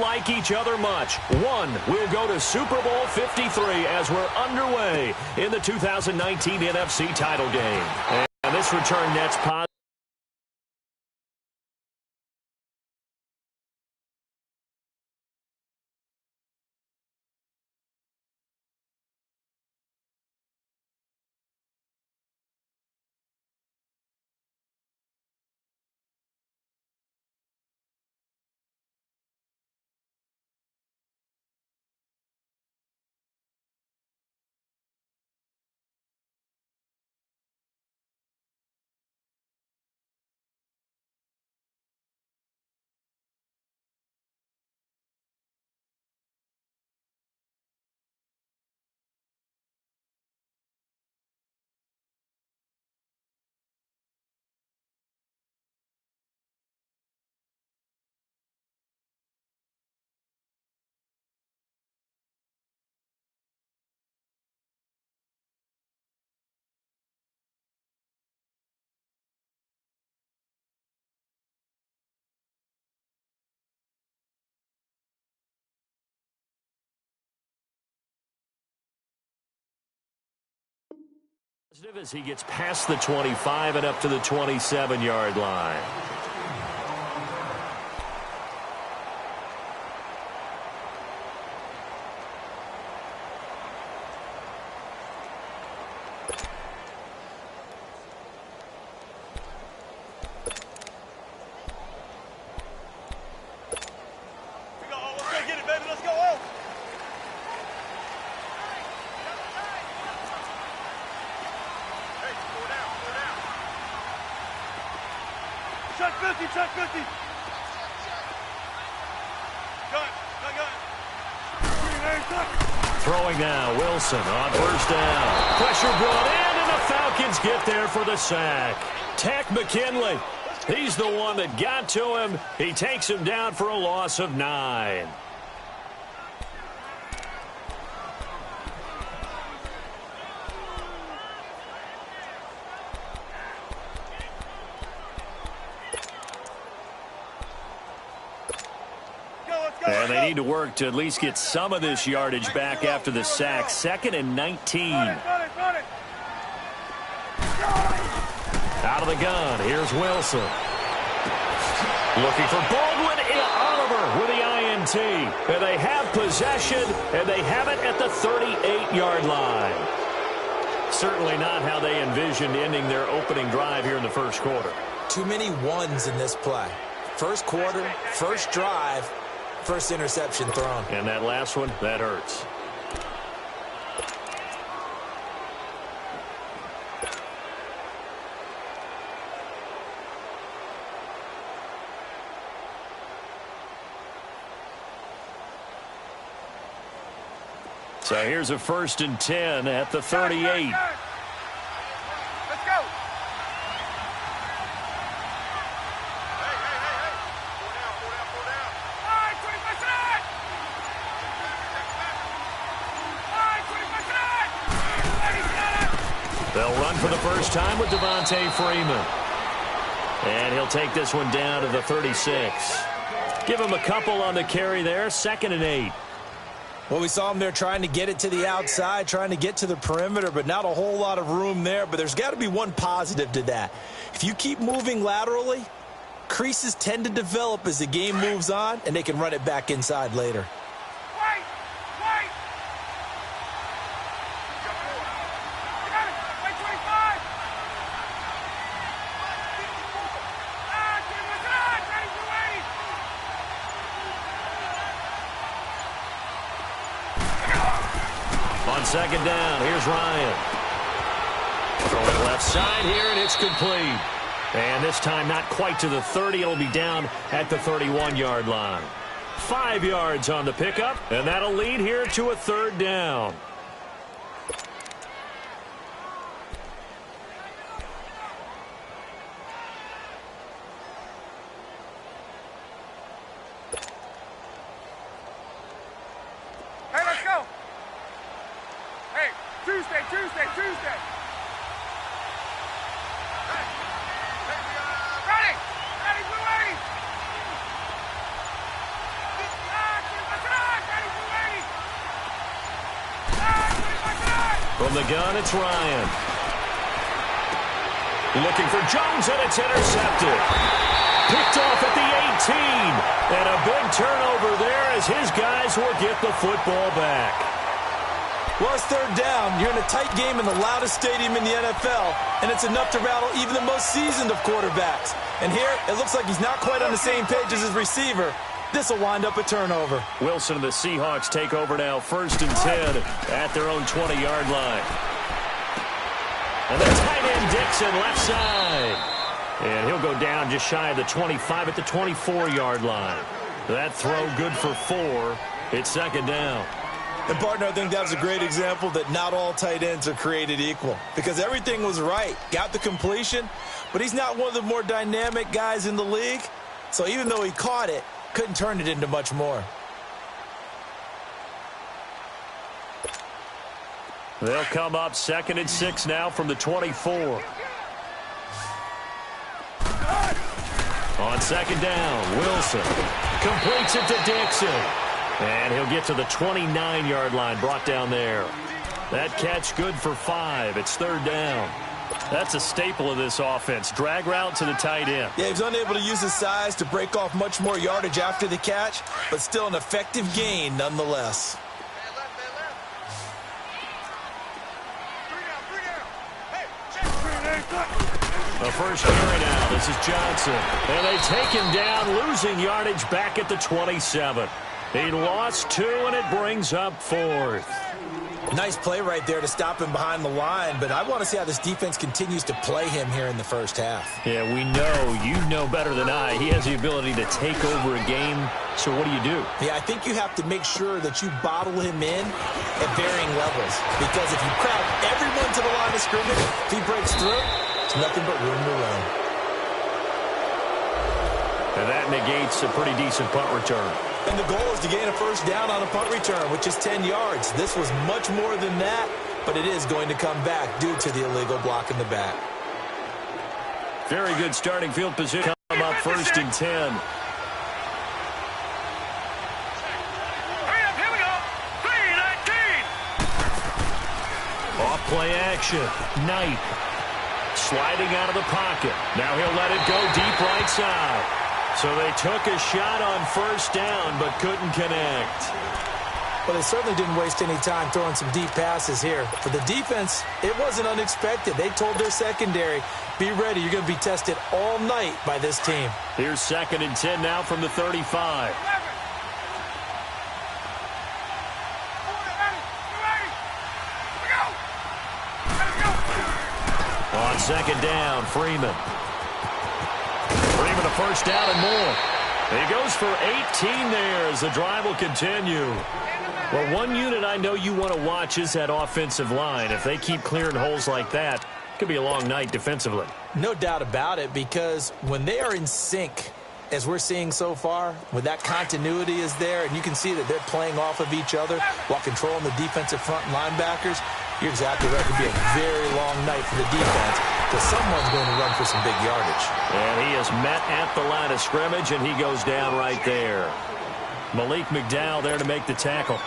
like each other much. One will go to Super Bowl 53 as we're underway in the 2019 NFC title game. And this return net's positive. As he gets past the 25 and up to the 27-yard line. Check 50. Throwing now, Wilson on first down. Pressure brought in, and the Falcons get there for the sack. Takk McKinley, he's the one that got to him. He takes him down for a loss of 9. And they need to work to at least get some of this yardage back after the sack. 2nd and 19. Out of the gun. Here's Wilson. Looking for Baldwin. Oliver with the INT. And they have possession, and they have it at the 38-yard line. Certainly not how they envisioned ending their opening drive here in the first quarter. Too many ones in this play. First quarter, first drive, first interception thrown. And that last one, that hurts. So here's a 1st and 10 at the 38. Let's go. They'll run for the first time with Devontae Freeman. And he'll take this one down to the 36. Give him a couple on the carry there. 2nd and 8. Well, we saw him there trying to get it to the outside, trying to get to the perimeter, but not a whole lot of room there. But there's got to be one positive to that. If you keep moving laterally, creases tend to develop as the game moves on, and they can run it back inside later. On 2nd down, here's Ryan. Throwing left side here, and it's complete. And this time not quite to the 30. It'll be down at the 31-yard line. 5 yards on the pickup, and that'll lead here to a 3rd down. Tuesday. Ready, Blue 80. From the gun, it's Ryan. Looking for Jones, and it's intercepted. Picked off at the 18. And a big turnover there as his guys will get the football back. Well, it's third down. You're in a tight game in the loudest stadium in the NFL, and it's enough to rattle even the most seasoned of quarterbacks. And here, it looks like he's not quite on the same page as his receiver. This will wind up a turnover. Wilson and the Seahawks take over now, 1st and 10 at their own 20-yard line. And the tight end Dixon left side. And he'll go down just shy of the 25 at the 24-yard line. That throw good for 4. It's 2nd down. And, partner, I think that was a great example that not all tight ends are created equal. Because everything was right. Got the completion, but he's not one of the more dynamic guys in the league. So even though he caught it, couldn't turn it into much more. They'll come up 2nd and 6 now from the 24. On 2nd down, Wilson completes it to Dixon. And he'll get to the 29-yard line, brought down there. That catch good for 5. It's 3rd down. That's a staple of this offense. Drag route to the tight end. Yeah, he was unable to use his size to break off much more yardage after the catch, but still an effective gain nonetheless. A first carry now. This is Johnson. And they take him down, losing yardage back at the 27. He lost 2, and it brings up 4th. Nice play right there to stop him behind the line, but I want to see how this defense continues to play him here in the first half. Yeah, we know. You know better than I. He has the ability to take over a game. So what do? Yeah, I think you have to make sure that you bottle him in at varying levels. Because if you crowd everyone to the line of scrimmage, if he breaks through, it's nothing but room to run. And that negates a pretty decent punt return. And the goal is to gain a first down on a punt return, which is 10 yards. This was much more than that, but it is going to come back due to the illegal block in the back. Very good starting field position. Come up 1st and 10. Hurry up, here we go. 3-19. Off play action. Knight sliding out of the pocket. Now he'll let it go deep right side. So they took a shot on 1st down, but couldn't connect. Well, they certainly didn't waste any time throwing some deep passes here. For the defense, it wasn't unexpected. They told their secondary, be ready. You're going to be tested all night by this team. Here's 2nd and 10 now from the 35. On 2nd down, Freeman. Freeman a first down and more. He goes for 18 there as the drive will continue. Well, one unit I know you want to watch is that offensive line. If they keep clearing holes like that, it could be a long night defensively. No doubt about it, because when they are in sync, as we're seeing so far, when that continuity is there, and you can see that they're playing off of each other while controlling the defensive front linebackers, you're exactly right. It could be a very long night for the defense because someone's going to run for some big yardage. And he is met at the line of scrimmage, and he goes down right there. Malik McDowell there to make the tackle.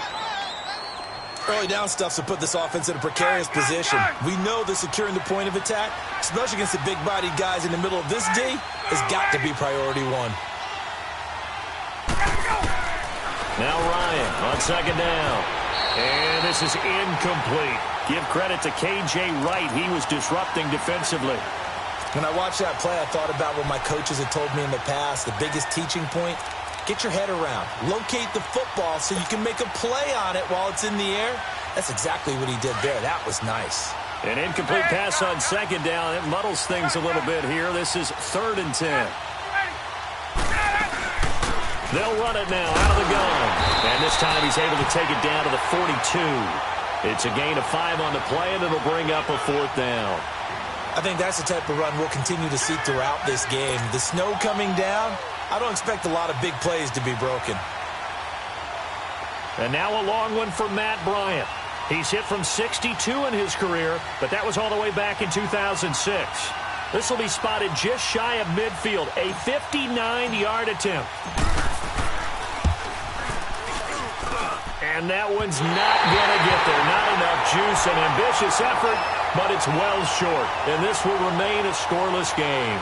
Early down stuff to put this offense in a precarious position. We know that securing the point of attack, especially against the big-bodied guys in the middle of this D, has got to be priority one. Now Ryan on 2nd down. And this is incomplete. Give credit to K.J. Wright. He was disrupting defensively. When I watched that play, I thought about what my coaches had told me in the past. The biggest teaching point, get your head around. Locate the football so you can make a play on it while it's in the air. That's exactly what he did there. That was nice. An incomplete pass on 2nd down. It muddles things a little bit here. This is 3rd and 10. They'll run it now out of the gun. And this time he's able to take it down to the 42. It's a gain of 5 on the play, and it'll bring up a 4th down. I think that's the type of run we'll continue to see throughout this game. The snow coming down, I don't expect a lot of big plays to be broken. And now a long one for Matt Bryant. He's hit from 62 in his career, but that was all the way back in 2006. This will be spotted just shy of midfield, a 59-yard attempt. And And that one's not going to get there. Not enough juice. An ambitious effort, but it's well short. And this will remain a scoreless game.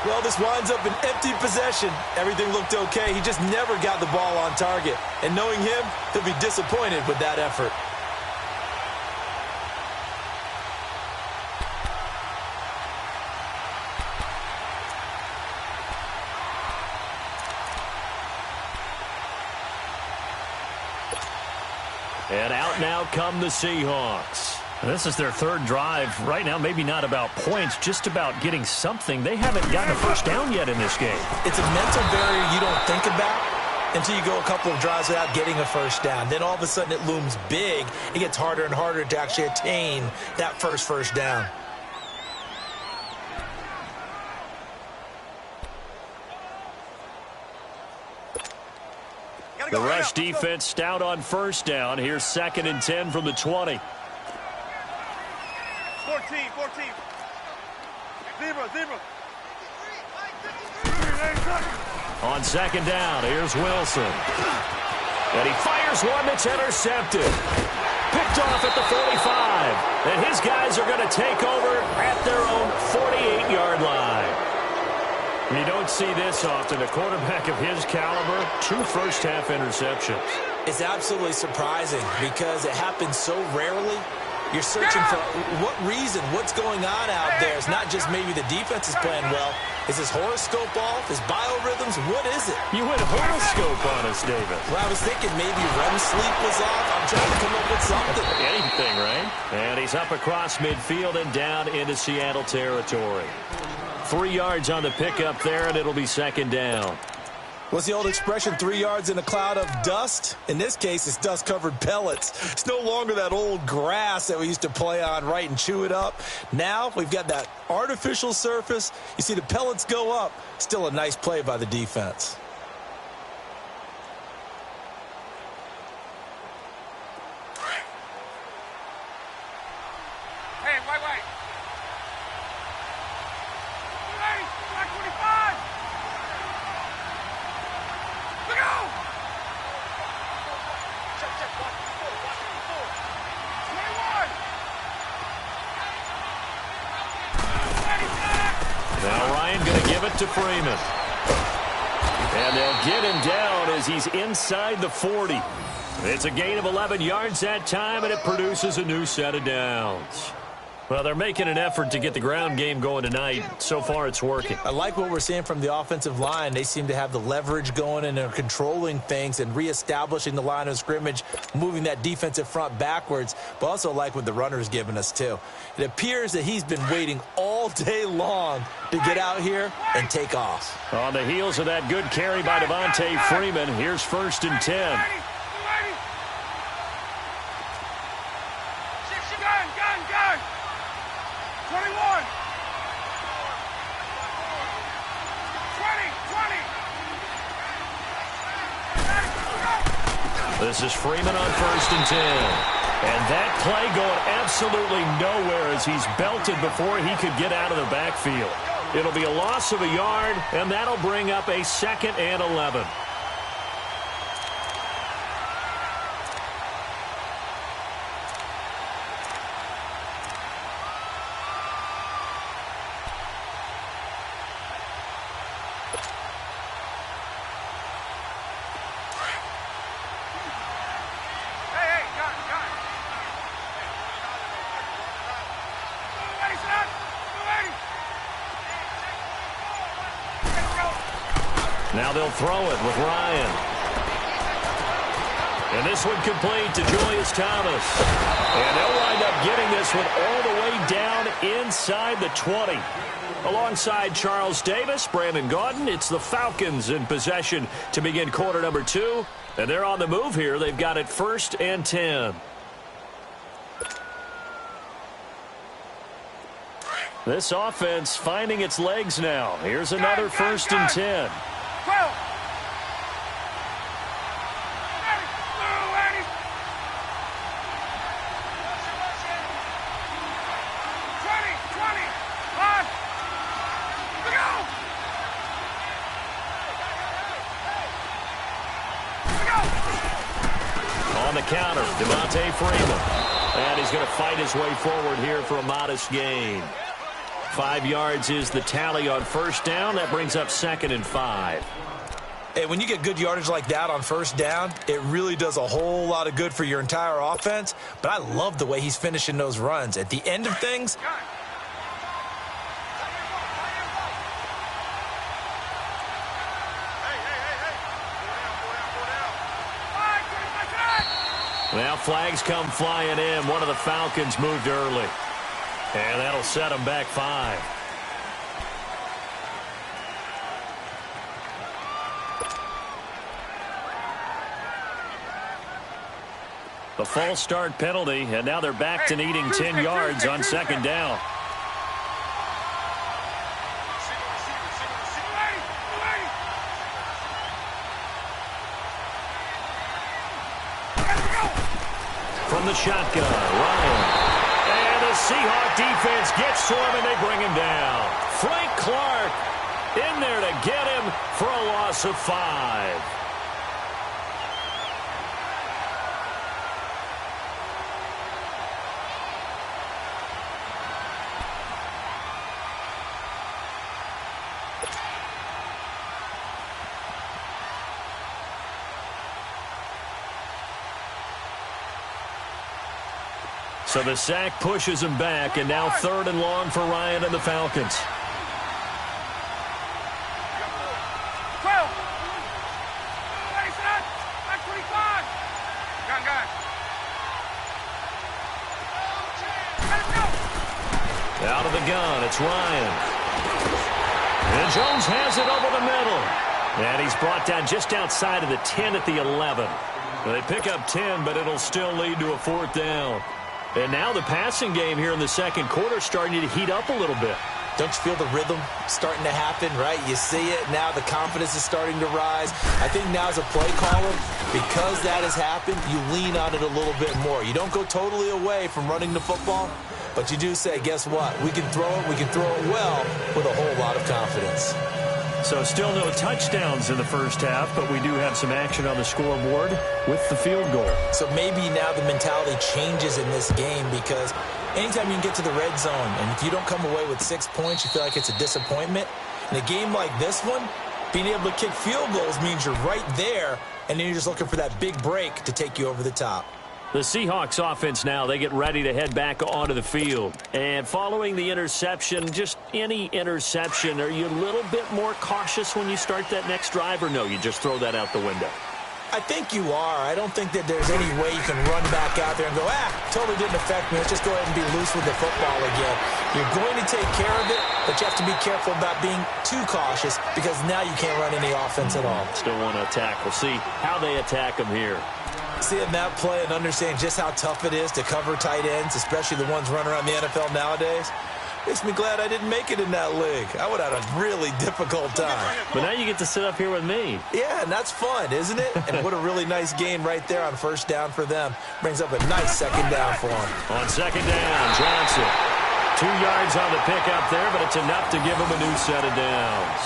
Well, this winds up an empty possession. Everything looked okay. He just never got the ball on target. And knowing him, he'll be disappointed with that effort. And out now come the Seahawks. This is their third drive. Right now, maybe not about points, just about getting something. They haven't gotten a first down yet in this game. It's a mental barrier you don't think about until you go a couple of drives without getting a first down. Then all of a sudden it looms big. It gets harder and harder to actually attain that first down. The rush defense stout on first down. Here's 2nd and 10 from the 20. 14. Zebra. On 2nd down, here's Wilson. And he fires one that's intercepted. Picked off at the 45. And his guys are going to take over at their own 48-yard line. You don't see this often. A quarterback of his caliber, 2 first-half interceptions. It's absolutely surprising because it happens so rarely. You're searching for what reason, what's going on out there. It's not just maybe the defense is playing well. Is his horoscope off? His biorhythms? What is it? You went horoscope on us, David. Well, I was thinking maybe REM sleep was off. I'm trying to come up with something. Anything, right? And he's up across midfield and down into Seattle territory. 3 yards on the pickup there, and it'll be 2nd down. What's the old expression, 3 yards in a cloud of dust? In this case, it's dust-covered pellets. It's no longer that old grass that we used to play on, right, and chew it up. Now we've got that artificial surface. You see the pellets go up. Still a nice play by the defense. Hey, wait. Black 25. Look out! Check. 21. Now Ryan going to give it to Freeman. And they'll get him down as he's inside the 40. It's a gain of 11 yards that time, and it produces a new set of downs. Well, they're making an effort to get the ground game going tonight. So far, it's working. I like what we're seeing from the offensive line. They seem to have the leverage going, and they're controlling things and reestablishing the line of scrimmage, moving that defensive front backwards, but also like what the runner's giving us, too. It appears that he's been waiting all day long to get out here and take off. On the heels of that good carry by Devontae Freeman, here's 1st and 10. Gun. 21. 20. This is Freeman on 1st and 10. And that play going absolutely nowhere as he's belted before he could get out of the backfield. It'll be a loss of a yard, and that'll bring up a 2nd and 11. Now they'll throw it with Ryan. And this one complete to Julius Thomas. And they'll wind up getting this one all the way down inside the 20. Alongside Charles Davis, Brandon Gaudin, it's the Falcons in possession to begin quarter number 2. And they're on the move here. They've got it 1st and 10. This offense finding its legs now. Here's another 1st and 10. 12. Devontae Freeman. And he's going to fight his way forward here for a modest gain. 5 yards is the tally on first down. That brings up 2nd and 5. Hey, when you get good yardage like that on first down, it really does a whole lot of good for your entire offense. But I love the way he's finishing those runs. At the end of things, Now flags come flying in. One of the Falcons moved early. And that'll set them back 5. The false start penalty, and now they're back to needing 10 yards on 2nd down. From the shotgun, Ryan. And the Seahawk defense gets to him, and they bring him down. Frank Clark in there to get him for a loss of 5. So the sack pushes him back, and now 3rd and long for Ryan and the Falcons. 12. Ready, set. Back 25. Gun. Let's go. Out of the gun, it's Ryan. And Jones has it over the middle. And he's brought down just outside of the 10 at the 11. They pick up 10, but it'll still lead to a 4th down. And now the passing game here in the second quarter starting to heat up a little bit. don't you feel the rhythm starting to happen, right? You see it. Now the confidence is starting to rise. I think now as a play caller, because that has happened, you lean on it a little bit more. You don't go totally away from running the football, but you do say, guess what? We can throw it. We can throw it well with a whole lot of confidence. So still no touchdowns in the first half, but we do have some action on the scoreboard with the field goal. So maybe now the mentality changes in this game, because anytime you can get to the red zone and if you don't come away with 6 points, you feel like it's a disappointment. In a game like this one, being able to kick field goals means you're right there, and then you're just looking for that big break to take you over the top. The Seahawks offense now, they get ready to head back onto the field. And following the interception, just any interception, are you a little bit more cautious when you start that next drive, or no, you just throw that out the window? I think you are. I don't think that there's any way you can run back out there and go, totally didn't affect me. Let's just go ahead and be loose with the football again. You're going to take care of it, but you have to be careful about being too cautious, because now you can't run any offense at all. Still want to attack. We'll see how they attack them here. Seeing that play and understanding just how tough it is to cover tight ends, especially the ones running around the NFL nowadays, makes me glad I didn't make it in that league. I would have had a really difficult time. But now you get to sit up here with me. Yeah, and that's fun, isn't it? And what a really nice game right there on first down for them. Brings up a nice second down for them. On second down, Johnson. 2 yards on the pickup there, but it's enough to give them a new set of downs.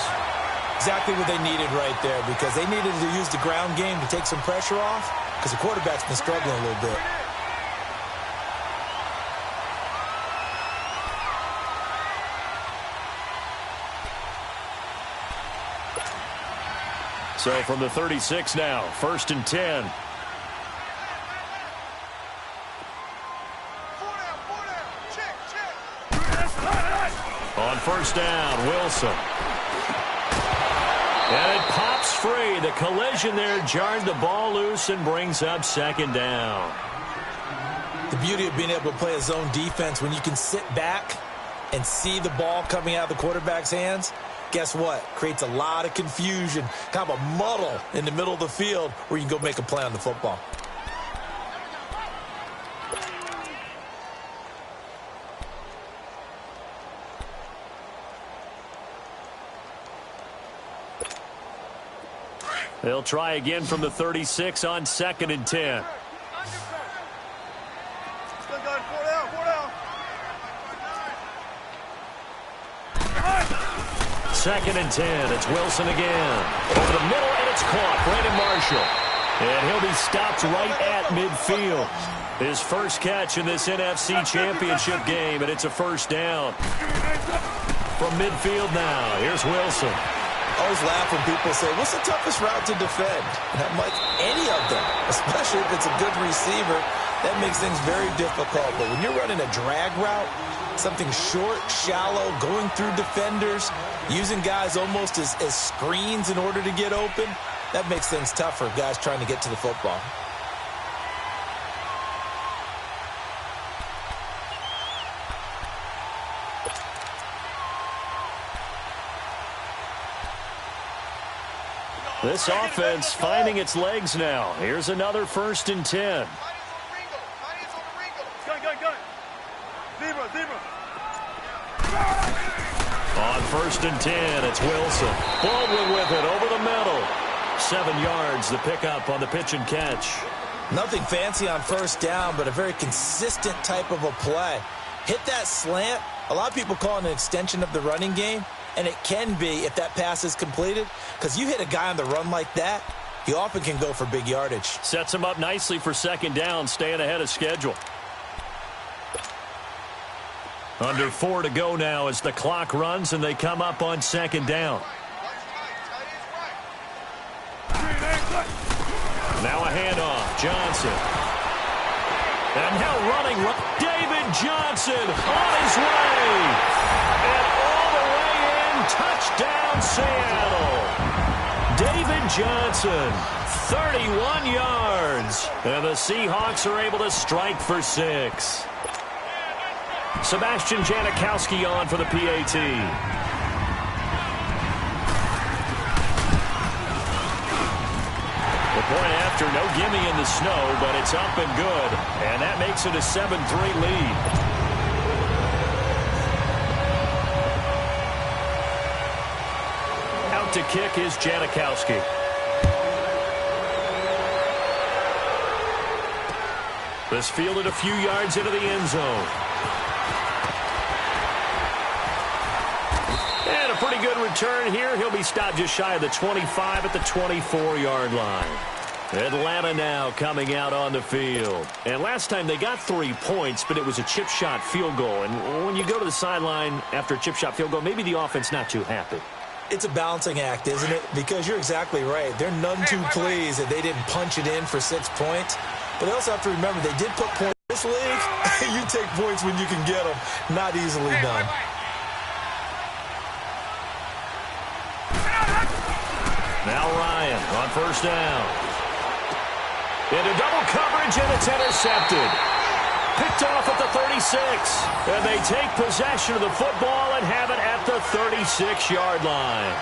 Exactly what they needed right there, because they needed to use the ground game to take some pressure off, because the quarterback's been struggling a little bit. So from the 36 now, 1st and 10. On first down, Wilson. And it pops free. The collision there jarred the ball loose and brings up second down. The beauty of being able to play a zone defense, when you can sit back and see the ball coming out of the quarterback's hands, guess what? Creates a lot of confusion, kind of a muddle in the middle of the field where you can go make a play on the football. They'll try again from the 36 on 2nd and 10. Second and 10. It's Wilson again. Over the middle, and it's caught. Brandon Marshall. And he'll be stopped right at midfield. His first catch in this NFC Championship game, and it's a first down. From midfield now, here's Wilson. I always laugh when people say, what's the toughest route to defend? And I'm like, any of them, especially if it's a good receiver. That makes things very difficult. But when you're running a drag route, something short, shallow, going through defenders, using guys almost as screens in order to get open, that makes things tough for guys trying to get to the football. This offense finding its legs now. Here's another 1st and 10. On 1st and 10, it's Wilson. Baldwin with it over the middle. 7 yards, the pickup on the pitch and catch. Nothing fancy on 1st down, but a very consistent type of a play. Hit that slant. A lot of people call it an extension of the running game. And it can be if that pass is completed, because you hit a guy on the run like that, he often can go for big yardage. Sets him up nicely for 2nd down, staying ahead of schedule. Under 4 to go now as the clock runs and they come up on 2nd down. Now a handoff, Johnson. And now running, David Johnson on his way. And all the way in, touchdown Seattle. David Johnson, 31 yards. And the Seahawks are able to strike for 6. Sebastian Janikowski on for the PAT. The point after, no gimme in the snow, but it's up and good. And that makes it a 7-3 lead. Out to kick is Janikowski. This fielded a few yards into the end zone. And a pretty good return here. He'll be stopped just shy of the 25 at the 24-yard line. Atlanta now coming out on the field. And last time they got 3 points, but it was a chip shot field goal. And when you go to the sideline after a chip shot field goal, maybe the offense not too happy. It's a balancing act, isn't it? Because you're exactly right. They're none too pleased that they didn't punch it in for 6 points. But they also have to remember they did put points in this league. You take points when you can get them. Not easily done. Now Ryan on 1st down. Into double coverage, and it's intercepted. Picked off at the 36. And they take possession of the football and have it at the 36-yard line.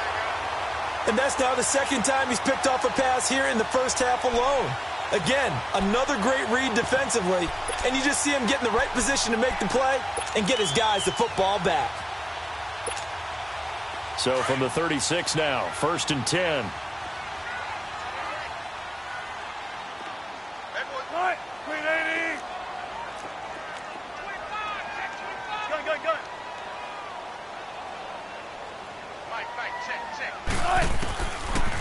And that's now the 2nd time he's picked off a pass here in the 1st half alone. Again, another great read defensively, and you just see him get in the right position to make the play and get his guys the football back. So from the 36 now, 1st and 10.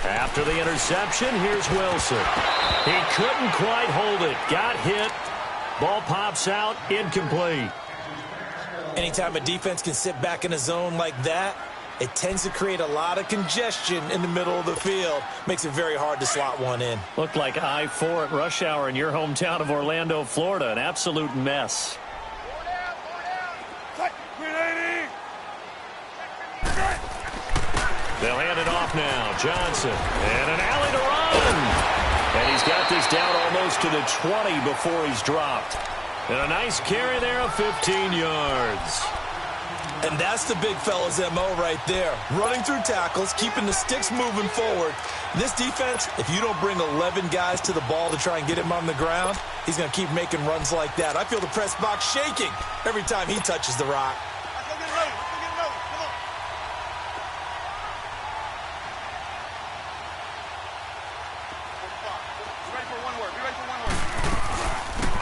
After the interception, here's Wilson. He couldn't quite hold it. Got hit. Ball pops out. Incomplete. Anytime a defense can sit back in a zone like that, it tends to create a lot of congestion in the middle of the field. Makes it very hard to slot one in. Looked like I-4 at rush hour in your hometown of Orlando, Florida. An absolute mess. They'll hand it off now. Johnson. And an alley to run. And he's got this down almost to the 20 before he's dropped. And a nice carry there of 15 yards. And that's the big fella's MO right there. Running through tackles, keeping the sticks moving forward. This defense, if you don't bring 11 guys to the ball to try and get him on the ground, he's going to keep making runs like that. I feel the press box shaking every time he touches the rock.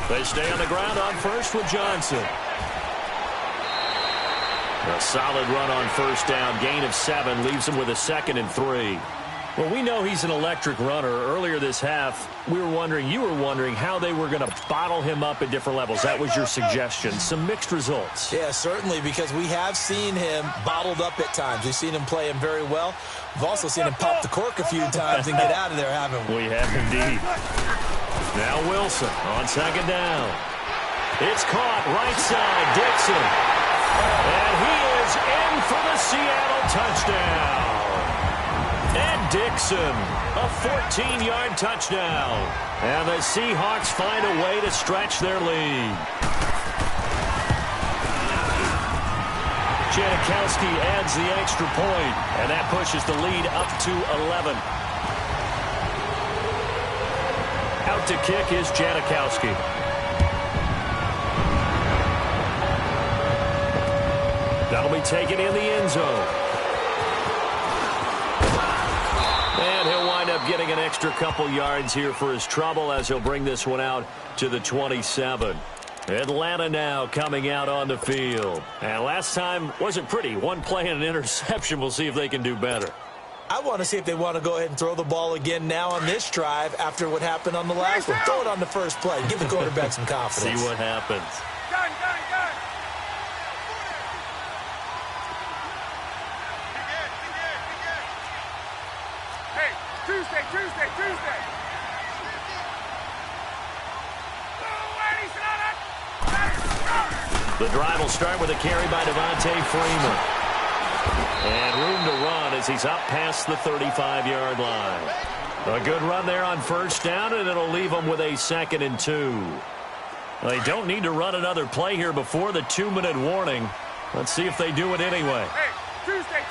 They stay on the ground on 1st with Johnson. A solid run on 1st down. Gain of 7 leaves them with a 2nd and 3. Well, we know he's an electric runner. Earlier this half, you were wondering how they were going to bottle him up at different levels. That was your suggestion. Some mixed results. Yeah, certainly, because we have seen him bottled up at times. We've seen him play him very well. We've also seen him pop the cork a few times and get out of there, haven't we? We have indeed. Now Wilson on second down. It's caught right side, Dixon. And he is in for the Seattle touchdown. And Dixon, a 14-yard touchdown. And the Seahawks find a way to stretch their lead. Janikowski adds the extra point, and that pushes the lead up to 11. Out to kick is Janikowski. That'll be taken in the end zone. And he'll wind up getting an extra couple yards here for his trouble as he'll bring this one out to the 27. Atlanta now coming out on the field. And last time wasn't pretty. One play and an interception. We'll see if they can do better. I want to see if they want to go ahead and throw the ball again now on this drive after what happened on the last one. Throw it on the first play. Give the quarterback some confidence. See what happens. Gun. Hey, Tuesday. The drive will start with a carry by Devontae Freeman. And room to run as he's up past the 35-yard line. A good run there on first down, and it'll leave them with a 2nd and 2. Well, they don't need to run another play here before the 2-minute warning. Let's see if they do it anyway. Hey, Tuesday.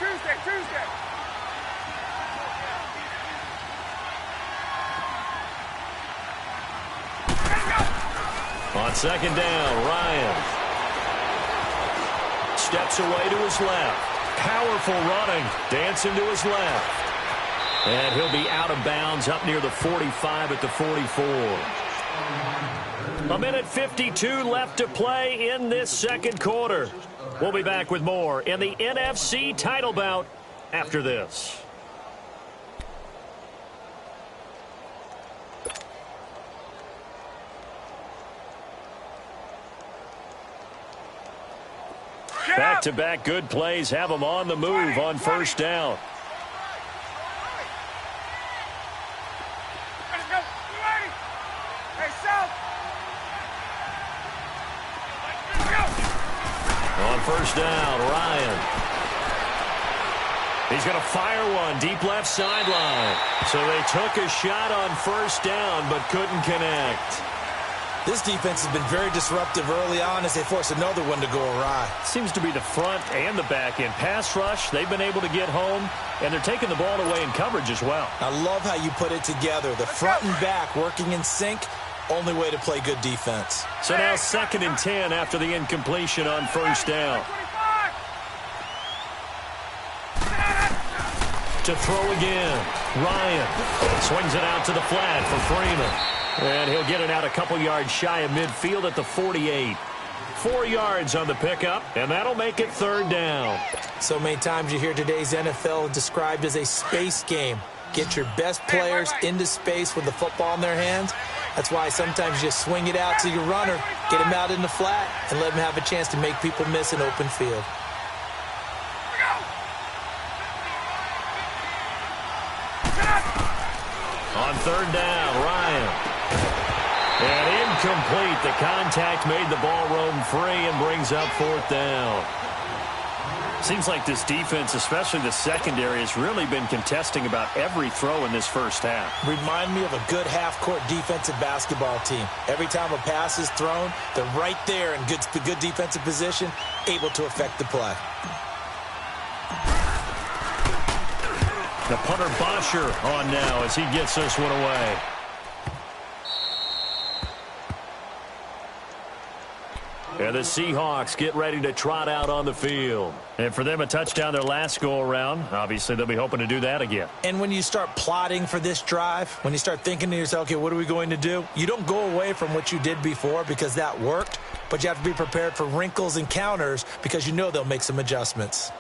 On second down, Ryan steps away to his left. Powerful running, dancing to his left. And he'll be out of bounds up near the 45 at the 44. 1:52 left to play in this second quarter. We'll be back with more in the NFC title bout after this. Back-to-back good plays have them on the move on first down. Let's go. Hey, South. Let's go. On first down, Ryan. He's going to fire one deep left sideline. So they took a shot on first down but couldn't connect. This defense has been very disruptive early on as they force another one to go awry. Seems to be the front and the back end. Pass rush, they've been able to get home, and they're taking the ball away in coverage as well. I love how you put it together. The front and back working in sync, only way to play good defense. So now 2nd and 10 after the incompletion on first down. To throw again, Ryan swings it out to the flat for Freeman. And he'll get it out a couple yards shy of midfield at the 48. 4 yards on the pickup, and that'll make it 3rd down. So many times you hear today's NFL described as a space game. Get your best players into space with the football in their hands. That's why sometimes you just swing it out to your runner, get him out in the flat, and let him have a chance to make people miss an open field. On 3rd down, Ryan. And incomplete. The contact made the ball roam free and brings up 4th down. Seems like this defense, especially the secondary, has really been contesting about every throw in this first half. Remind me of a good half-court defensive basketball team. Every time a pass is thrown, they're right there in good defensive position, able to affect the play. The punter Bosher on now as he gets this one away. And the Seahawks get ready to trot out on the field. And for them, a touchdown their last go-around. Obviously, they'll be hoping to do that again. And when you start plotting for this drive, when you start thinking to yourself, okay, what are we going to do? You don't go away from what you did before because that worked, but you have to be prepared for wrinkles and counters because you know they'll make some adjustments.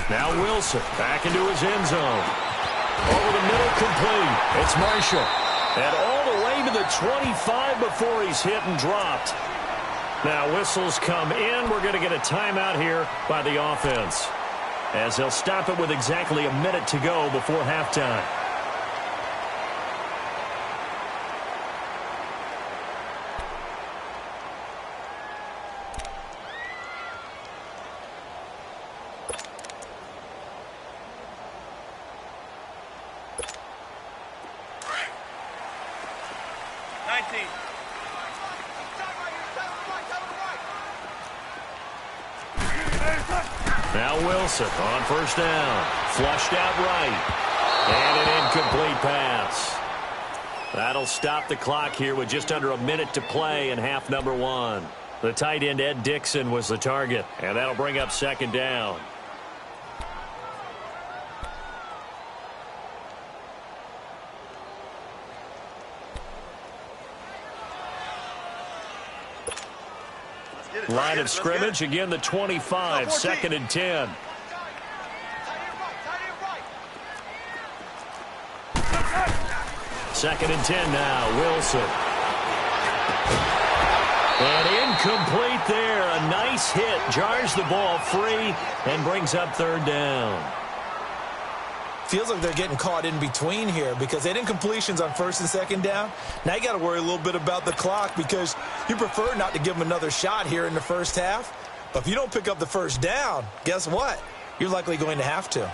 Now Wilson back into his end zone. Over the middle, complete. It's Marshall. And all the way to the 25 before he's hit and dropped. Now whistles come in. We're going to get a timeout here by the offense, as they'll stop it with exactly a minute to go before halftime. Now Wilson on first down. Flushed out right. And an incomplete pass. That'll stop the clock here with just under a minute to play in half number one. The tight end, Ed Dixon, was the target. And that'll bring up second down. Line of scrimmage, again the 25, second and 10. Second and 10 now, Wilson. And incomplete there. A nice hit, jars the ball free and brings up third down. Feels like they're getting caught in between here because they didn't incompletions on first and second down. Now you got to worry a little bit about the clock because you prefer not to give them another shot here in the first half. But if you don't pick up the first down, guess what? You're likely going to have to.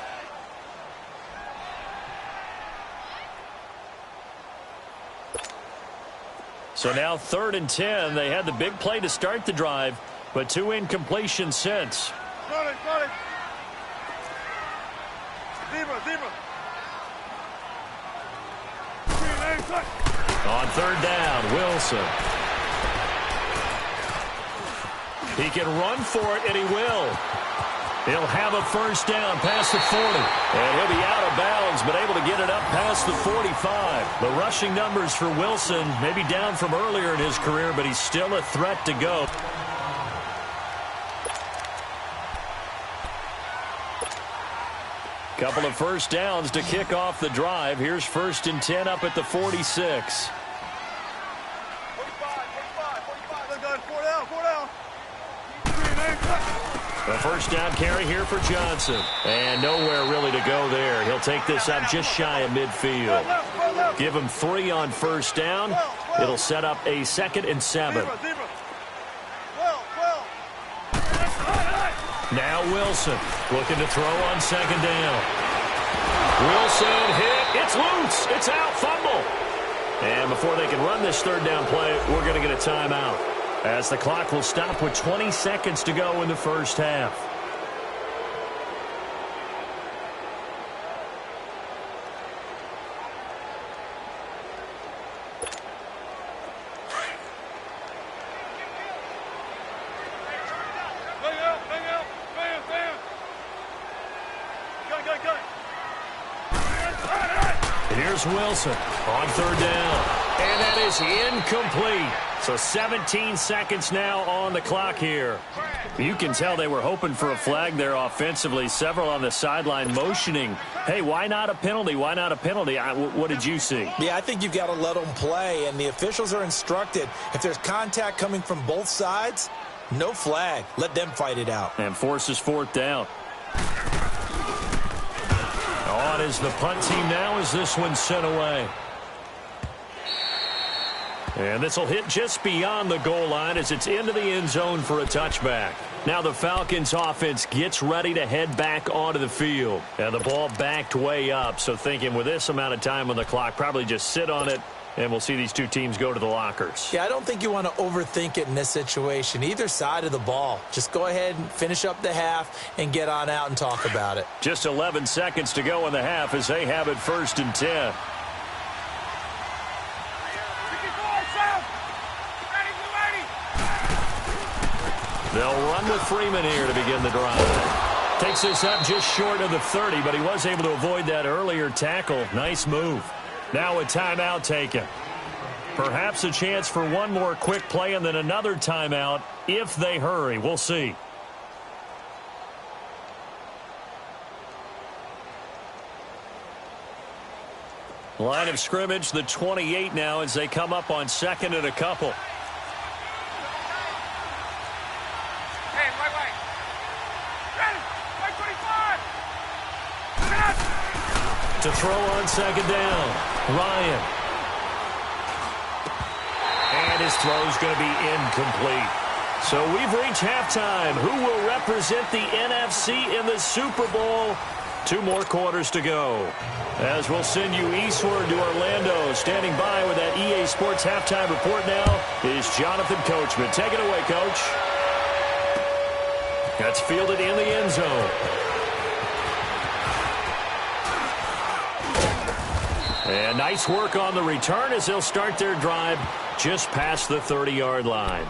So now third and 10. They had the big play to start the drive, but two incompletions since. Got it. Zebra. On third down, Wilson. He can run for it, and he will. He'll have a first down past the 40. And he'll be out of bounds, but able to get it up past the 45. The rushing numbers for Wilson may be down from earlier in his career, but he's still a threat to go. Couple of first downs to kick off the drive. Here's first and 10 up at the 46. 45. Look good. Four down. The first down carry here for Johnson. And nowhere really to go there. He'll take this up just shy of midfield. Give him 3 on first down. It'll set up a second and 7. Now Wilson looking to throw on second down. Wilson hit. It's loose. It's out. Fumble. And before they can run this third down play, we're going to get a timeout, as the clock will stop with 20 seconds to go in the first half. Here's Wilson on third down. And that is incomplete. So 17 seconds now on the clock here. You can tell they were hoping for a flag there offensively. Several on the sideline motioning, hey, why not a penalty? Why not a penalty? What did you see? Yeah, I think you've got to let them play, and the officials are instructed. If there's contact coming from both sides, no flag. Let them fight it out. And forces fourth down. On is the punt team now as this one's sent away. And this will hit just beyond the goal line as it's into the end zone for a touchback. Now the Falcons offense gets ready to head back onto the field. And the ball backed way up, so thinking with this amount of time on the clock, probably just sit on it, and we'll see these two teams go to the lockers. Yeah, I don't think you want to overthink it in this situation. Either side of the ball. Just go ahead and finish up the half and get on out and talk about it. Just 11 seconds to go in the half as they have it first and 10. They'll run with Freeman here to begin the drive. Takes this up just short of the 30, but he was able to avoid that earlier tackle. Nice move. Now a timeout taken. Perhaps a chance for one more quick play and then another timeout if they hurry. We'll see. Line of scrimmage, the 28 now as they come up on second and a couple. Hey, right. Ready. Right 25. To throw on second down, Ryan. And his throw's going to be incomplete. So we've reached halftime. Who will represent the NFC in the Super Bowl? 2 more quarters to go. As we'll send you eastward to Orlando. Standing by with that EA Sports halftime report now is Jonathan Coachman. Take it away, Coach. That's fielded in the end zone. And nice work on the return as they'll start their drive just past the 30-yard line.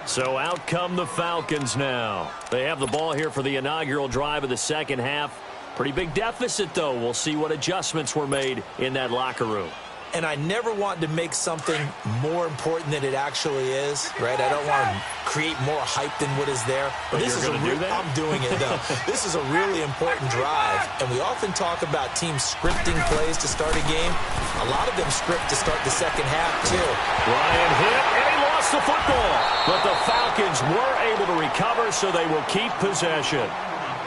So out come the Falcons now. They have the ball here for the inaugural drive of the second half. Pretty big deficit, though. We'll see what adjustments were made in that locker room. And I never want to make something more important than it actually is, right? I don't want to create more hype than what is there. But this is I'm doing it, though. This is a really important drive. And we often talk about teams scripting plays to start a game. A lot of them script to start the second half, too. Ryan hit, and he lost the football. But the Falcons were able to recover, so they will keep possession.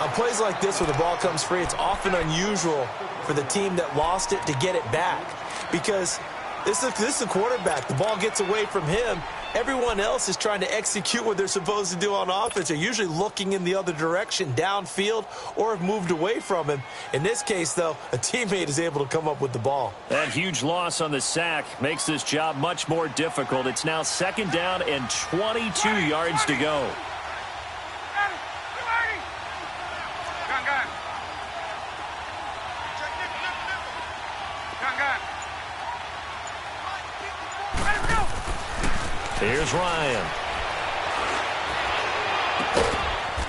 On plays like this where the ball comes free, it's often unusual for the team that lost it to get it back. Because this is a quarterback. The ball gets away from him. Everyone else is trying to execute what they're supposed to do on offense. They're usually looking in the other direction, downfield, or have moved away from him. In this case, though, a teammate is able to come up with the ball. That huge loss on the sack makes this job much more difficult. It's now second down and 22 yards to go. Here's Ryan.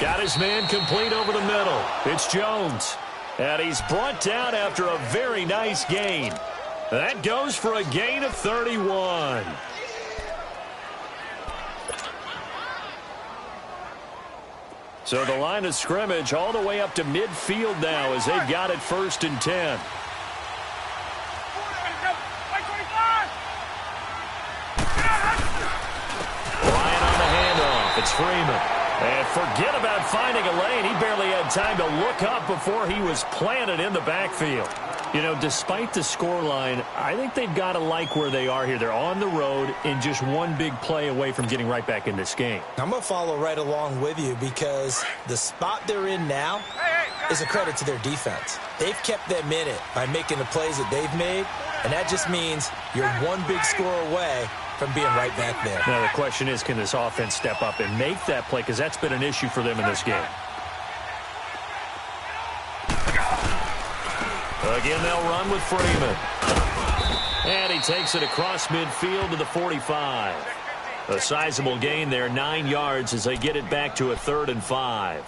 Got his man complete over the middle. It's Jones. And he's brought down after a very nice gain. That goes for a gain of 31. So the line of scrimmage all the way up to midfield now as they've got it 1st and 10. It's Freeman. And forget about finding a lane. He barely had time to look up before he was planted in the backfield. You know, despite the scoreline, I think they've got to like where they are here. They're on the road and just one big play away from getting right back in this game. I'm going to follow right along with you because the spot they're in now is a credit to their defense. They've kept them in it by making the plays that they've made, and that just means you're one big score away from being right back there. Now, the question is, can this offense step up and make that play? Because that's been an issue for them in this game. Again, they'll run with Freeman. And he takes it across midfield to the 45. A sizable gain there, 9 yards as they get it back to a 3rd and 5.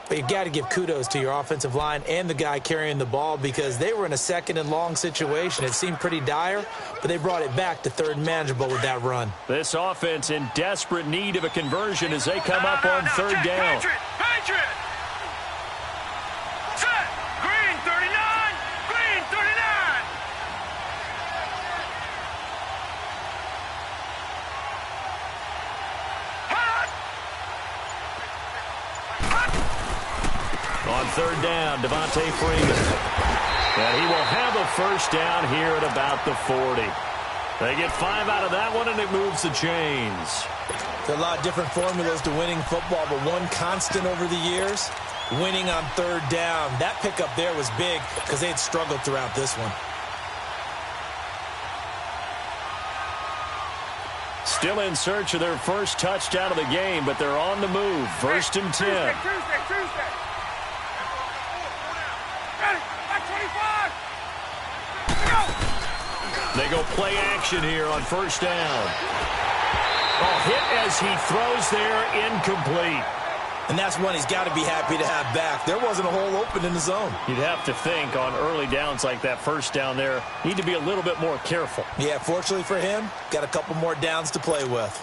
But you've got to give kudos to your offensive line and the guy carrying the ball because they were in a 2nd and long situation. It seemed pretty dire, but they brought it back to 3rd and manageable with that run. This offense in desperate need of a conversion as they come up on 3rd down. Patriot! Set! Green 39! Green 39! On 3rd down, Devontae Freeman. And he will have a 1st down here at about the 40. They get 5 out of that one, and it moves the chains. There are a lot of different formulas to winning football, but one constant over the years, winning on 3rd down. That pickup there was big because they had struggled throughout this one. Still in search of their first touchdown of the game, but they're on the move. 1st and 10. Tuesday. They go play action here on 1st down. Hit as he throws there, incomplete. And that's one he's got to be happy to have back. There wasn't a hole open in the zone. You'd have to think on early downs like that 1st down there, need to be a little bit more careful. Yeah, fortunately for him, got a couple more downs to play with.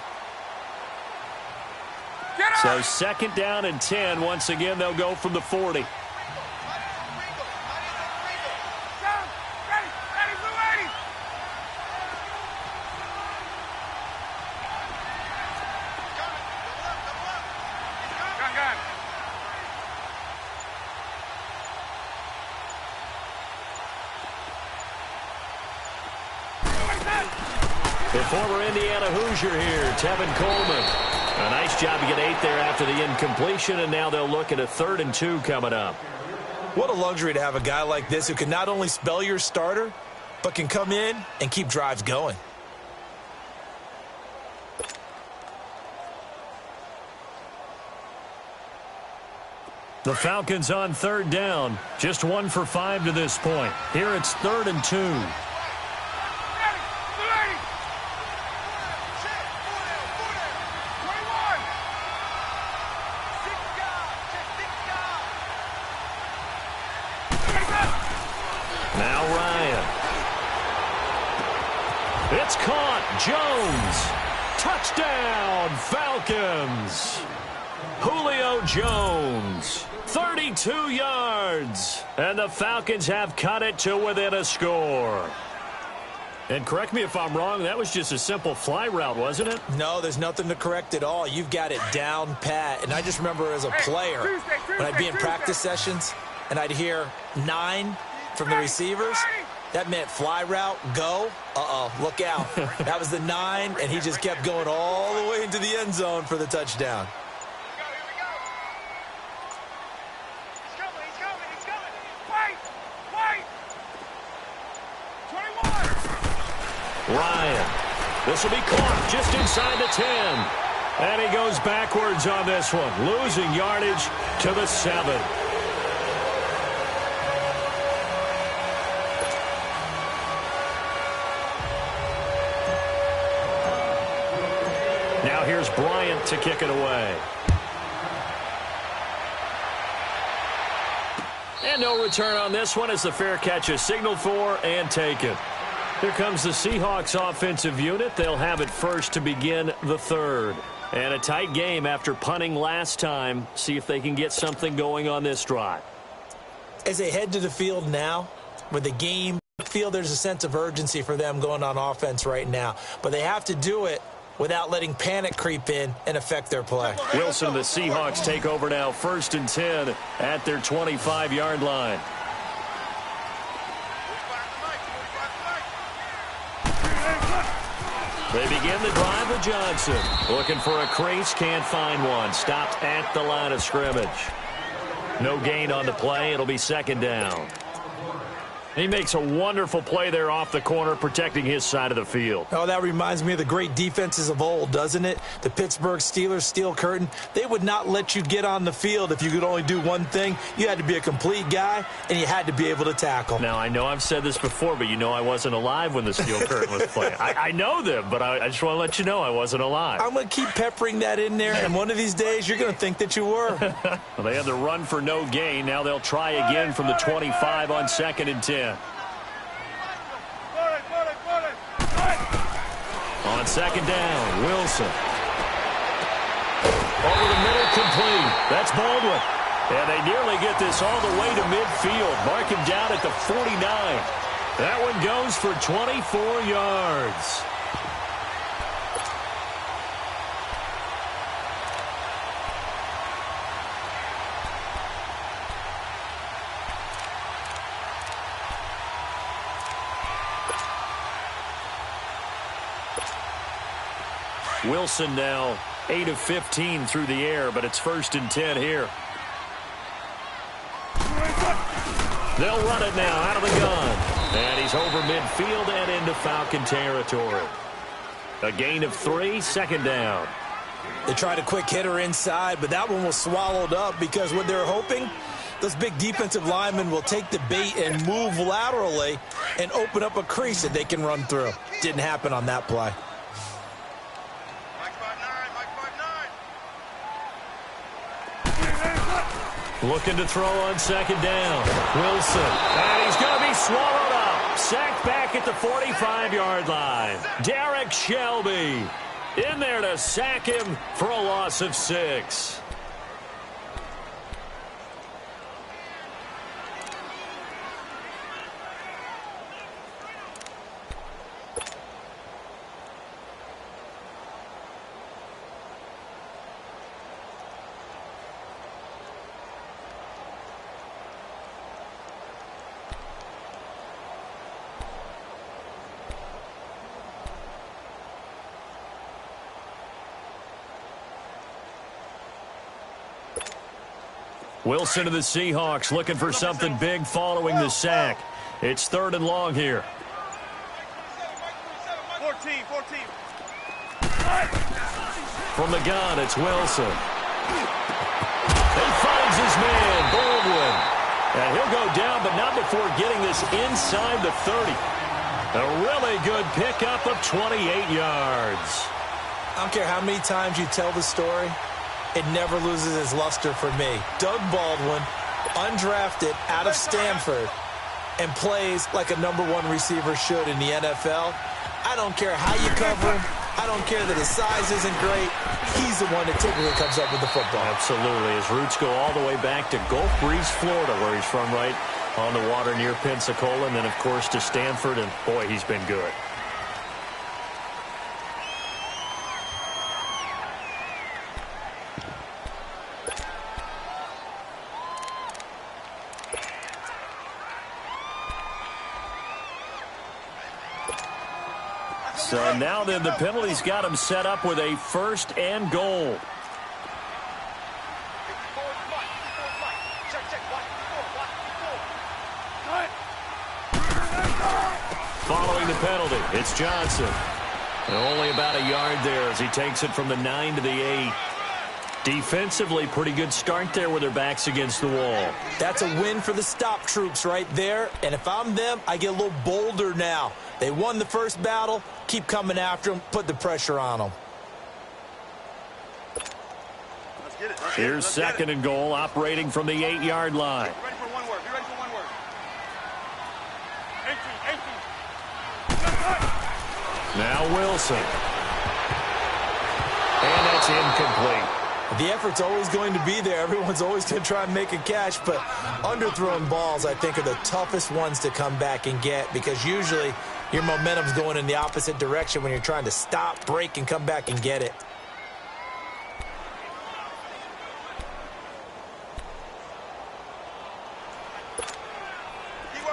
So 2nd down and 10. Once again, they'll go from the 40. The former Indiana Hoosier here, Tevin Coleman. A nice job to get 8 there after the incompletion, and now they'll look at a 3rd and 2 coming up. What a luxury to have a guy like this who can not only spell your starter, but can come in and keep drives going. The Falcons on 3rd down. Just 1 for 5 to this point. Here it's 3rd and 2. Now Ryan. It's caught. Jones. Touchdown, Falcons. Julio Jones. 32 yards. And the Falcons have cut it to within a score. And correct me if I'm wrong, that was just a simple fly route, wasn't it? No, there's nothing to correct at all. You've got it down pat. And I just remember as a player, when I'd be in practice sessions and I'd hear 9 from the receivers, that meant fly route, go. Uh-oh, look out. That was the 9, and he just kept going all the way into the end zone for the touchdown. Ryan. This will be caught just inside the 10. And he goes backwards on this one, losing yardage to the 7. Now here's Bryant to kick it away. And no return on this one as the fair catch is signaled for and taken. Here comes the Seahawks offensive unit. They'll have it first to begin the 3rd. And a tight game after punting last time. See if they can get something going on this drive. As they head to the field now, with the game, I feel there's a sense of urgency for them going on offense right now. But they have to do it without letting panic creep in and affect their play. Wilson, the Seahawks take over now, 1st and 10 at their 25-yard line. They begin the drive with Johnson. Looking for a crease, can't find one. Stopped at the line of scrimmage. No gain on the play. It'll be 2nd down. He makes a wonderful play there off the corner, protecting his side of the field. Oh, that reminds me of the great defenses of old, doesn't it? The Pittsburgh Steelers steel curtain. They would not let you get on the field if you could only do one thing. You had to be a complete guy, and you had to be able to tackle. Now, I know I've said this before, but you know I wasn't alive when the steel curtain was playing. I know them, but I just want to let you know I wasn't alive. I'm going to keep peppering that in there, and one of these days you're going to think that you were. Well, they had the run for no gain. Now they'll try again from the 25 on 2nd and 10. On 2nd down, Wilson. Over the middle, complete. That's Baldwin. And they nearly get this all the way to midfield. Mark him down at the 49. That one goes for 24 yards. Wilson now 8 of 15 through the air, but it's 1st and 10 here. They'll run it now out of the gun. And he's over midfield and into Falcon territory. A gain of 3, 2nd down. They tried a quick hitter inside, but that one was swallowed up because what they're hoping, those big defensive linemen will take the bait and move laterally and open up a crease that they can run through. Didn't happen on that play. Looking to throw on 2nd down. Wilson. And he's going to be swallowed up. Sacked back at the 45-yard line. Derek Shelby in there to sack him for a loss of 6. Wilson to the Seahawks looking for something big following the sack. It's 3rd and long here. 14. From the gun, it's Wilson. He finds his man, Baldwin. And he'll go down, but not before getting this inside the 30. A really good pickup of 28 yards. I don't care how many times you tell the story, it never loses its luster for me. Doug Baldwin, undrafted out of Stanford, and plays like a #1 receiver should in the NFL. I don't care how you cover him. I don't care that his size isn't great. He's the one that typically comes up with the football. Absolutely. His roots go all the way back to Gulf Breeze, Florida, where he's from, right on the water near Pensacola, and then, of course, to Stanford, and, boy, he's been good. So now then the penalty's got him set up with a 1st and goal. Following the penalty, it's Johnson. And only about a yard there as he takes it from the 9 to the 8. Defensively, pretty good start there with their backs against the wall. That's a win for the stop troops right there. And if I'm them, I get a little bolder now. They won the first battle. Keep coming after them. Put the pressure on them. Here's 2nd and goal, operating from the 8-yard line. Be ready for one word. Be ready for one word. 18. Now Wilson. And that's incomplete. The effort's always going to be there. Everyone's always going to try and make a catch, but underthrown balls, I think, are the toughest ones to come back and get because usually your momentum's going in the opposite direction when you're trying to stop, break, and come back and get it.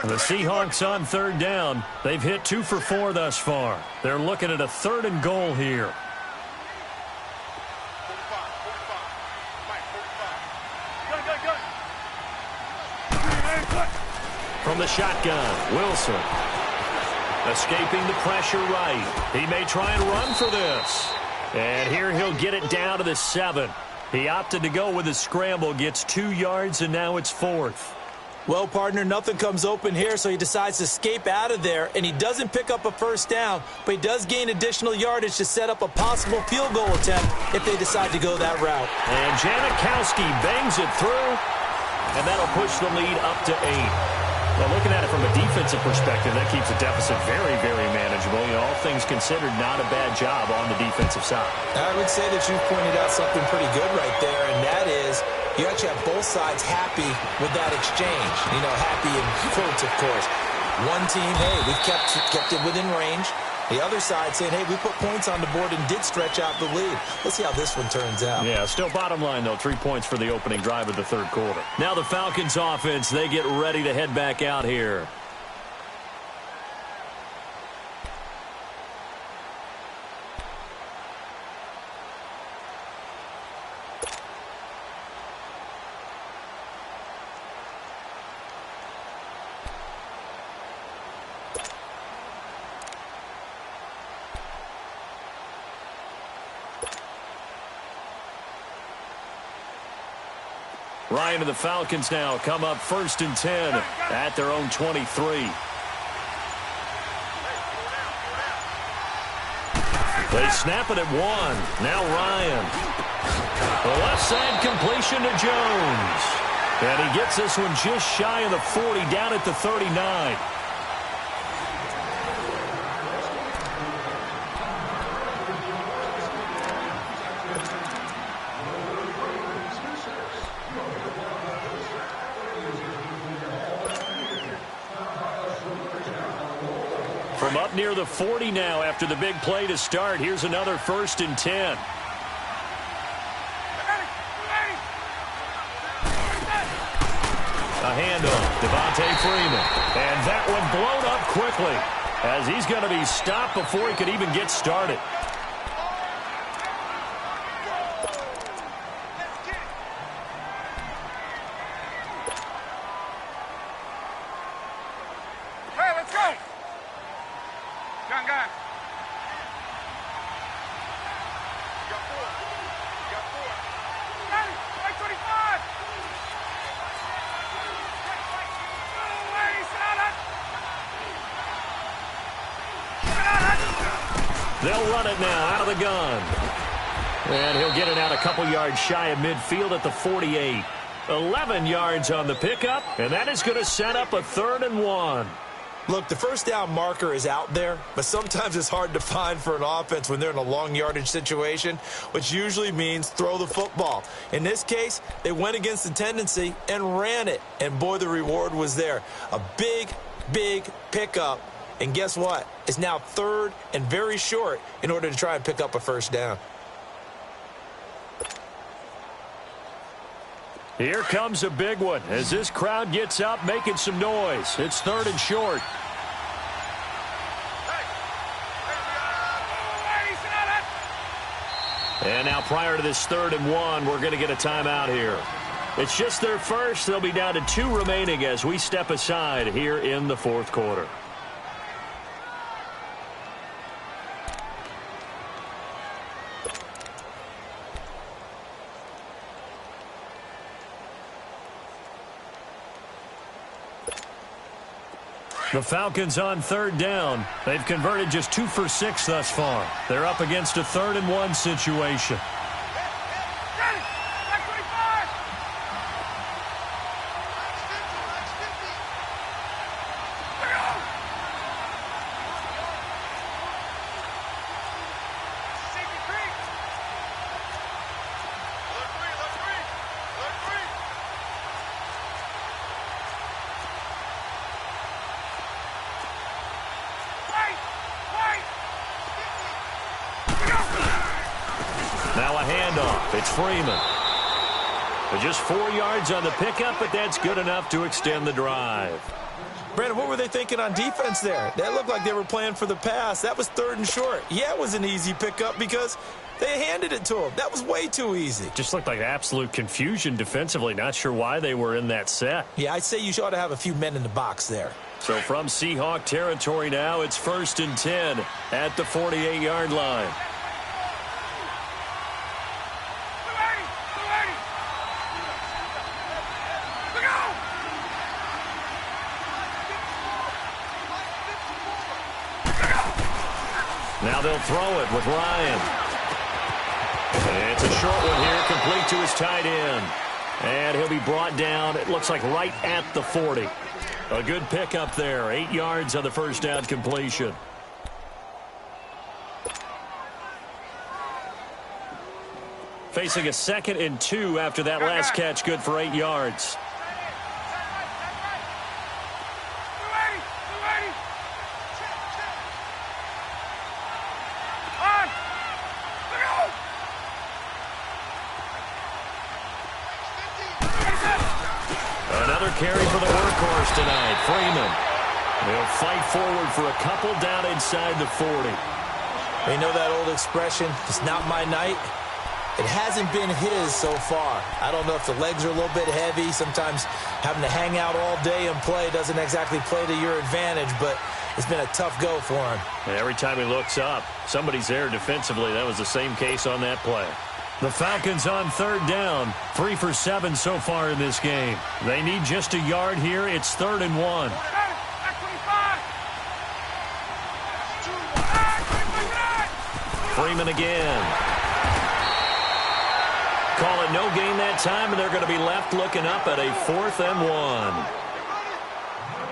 The Seahawks on 3rd down. They've hit 2 for 4 thus far. They're looking at a 3rd and goal here. From the shotgun, Wilson. Escaping the pressure right. He may try and run for this. And here he'll get it down to the 7. He opted to go with a scramble, gets 2 yards, and now it's 4th. Well, partner, nothing comes open here, so he decides to escape out of there, and he doesn't pick up a 1st down, but he does gain additional yardage to set up a possible field goal attempt if they decide to go that route. And Janikowski bangs it through, and that'll push the lead up to 8. Well, looking at it from a defensive perspective, that keeps the deficit very, very manageable. You know, all things considered, not a bad job on the defensive side. I would say that you've pointed out something pretty good right there, and that is you actually have both sides happy with that exchange. You know, happy in quotes, of course. One team, hey, we've kept it within range. The other side saying, hey, we put points on the board and did stretch out the lead. Let's see how this one turns out. Yeah, still bottom line, though, 3 points for the opening drive of the 3rd quarter. Now the Falcons offense, they get ready to head back out here. Ryan and the Falcons now come up 1st and 10 at their own 23. They snap it at 1. Now Ryan. The left side completion to Jones. And he gets this one just shy of the 40, down at the 39. From up near the 40 now after the big play to start. Here's another 1st and 10. A handoff, Devontae Freeman. And that one blown up quickly as he's going to be stopped before he could even get started. Let's go. Gun. You got four. Got it. Right 25. They'll run it now out of the gun. And he'll get it out a couple yards shy of midfield at the 48. 11 yards on the pickup, and that is going to set up a 3rd and 1. Look, the first down marker is out there, but sometimes it's hard to find for an offense when they're in a long yardage situation, which usually means throw the football. In this case, they went against the tendency and ran it, and boy, the reward was there. A big pickup, and guess what? It's now 3rd and very short in order to try and pick up a first down. Here comes a big one as this crowd gets up making some noise. It's 3rd and short. And now prior to this 3rd and 1, we're going to get a timeout here. It's just their first. They'll be down to 2 remaining as we step aside here in the 4th quarter. The Falcons on 3rd down. They've converted just 2 for 6 thus far. They're up against a 3rd and 1 situation. Now a handoff. It's Freeman. Just 4 yards on the pickup, but that's good enough to extend the drive. Brandon, what were they thinking on defense there? That looked like they were playing for the pass. That was 3rd and short. Yeah, it was an easy pickup because they handed it to him. That was way too easy. Just looked like absolute confusion defensively. Not sure why they were in that set. Yeah, I'd say you ought to have a few men in the box there. So from Seahawk territory now, it's 1st and 10 at the 48-yard line. Now they'll throw it with Ryan. And it's a short one here, complete to his tight end. And he'll be brought down, it looks like right at the 40. A good pickup there, 8 yards on the first down completion. Facing a 2nd and 2 after that last catch, good for 8 yards. Another carry for the workhorse tonight, Freeman. They'll fight forward for a couple down inside the 40. You know that old expression, it's not my night? It hasn't been his so far. I don't know if the legs are a little bit heavy. Sometimes having to hang out all day and play doesn't exactly play to your advantage, but it's been a tough go for him. And every time he looks up, somebody's there defensively. That was the same case on that play. The Falcons on 3rd down, 3 for 7 so far in this game. They need just a yard here. It's 3rd and 1. Freeman again. Call it no gain that time, and they're going to be left looking up at a 4th and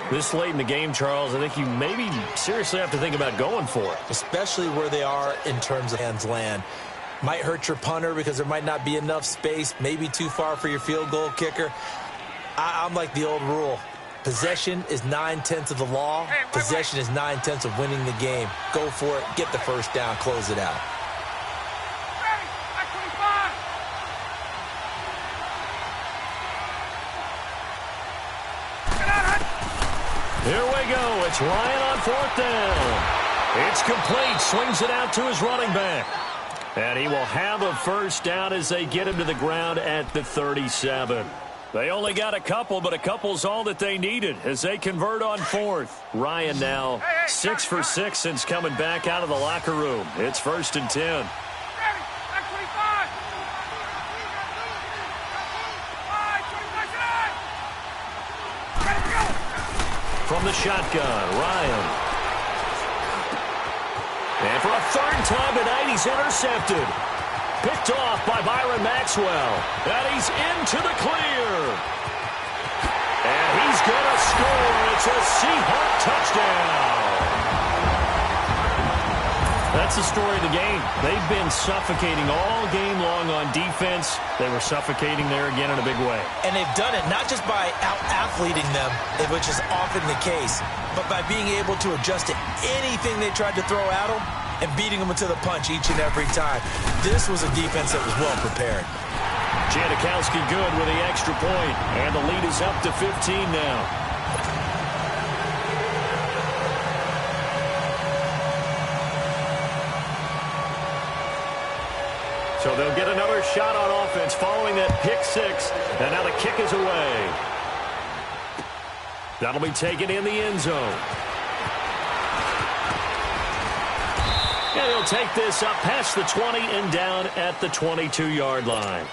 1. This late in the game, Charles, I think you maybe seriously have to think about going for it. Especially where they are in terms of hands land. Might hurt your punter because there might not be enough space, maybe too far for your field goal kicker. I'm like the old rule. Possession is 9/10 of the law. Possession is 9/10 of winning the game. Go for it, get the first down, close it out. Here we go. It's Ryan on 4th down. It's complete. Swings it out to his running back. And he will have a first down as they get him to the ground at the 37. They only got a couple, but a couple's all that they needed as they convert on fourth. Ryan now 6 for 6 since coming back out of the locker room. It's 1st and 10. Ready. Back 25. 5, 25, ready to go. From the shotgun, Ryan. And for a third time tonight, he's intercepted. Picked off by Byron Maxwell. And he's into the clear. And he's going to score. It's a Seahawk touchdown. That's the story of the game. They've been suffocating all game long on defense. They were suffocating there again in a big way. And they've done it not just by out-athleting them, which is often the case, but by being able to adjust to anything they tried to throw at them and beating them to the punch each and every time. This was a defense that was well prepared. Janikowski good with the extra point, and the lead is up to 15 now. So they'll get another shot on offense following that pick six, and now the kick is away. That'll be taken in the end zone. And he'll take this up past the 20 and down at the 22-yard line.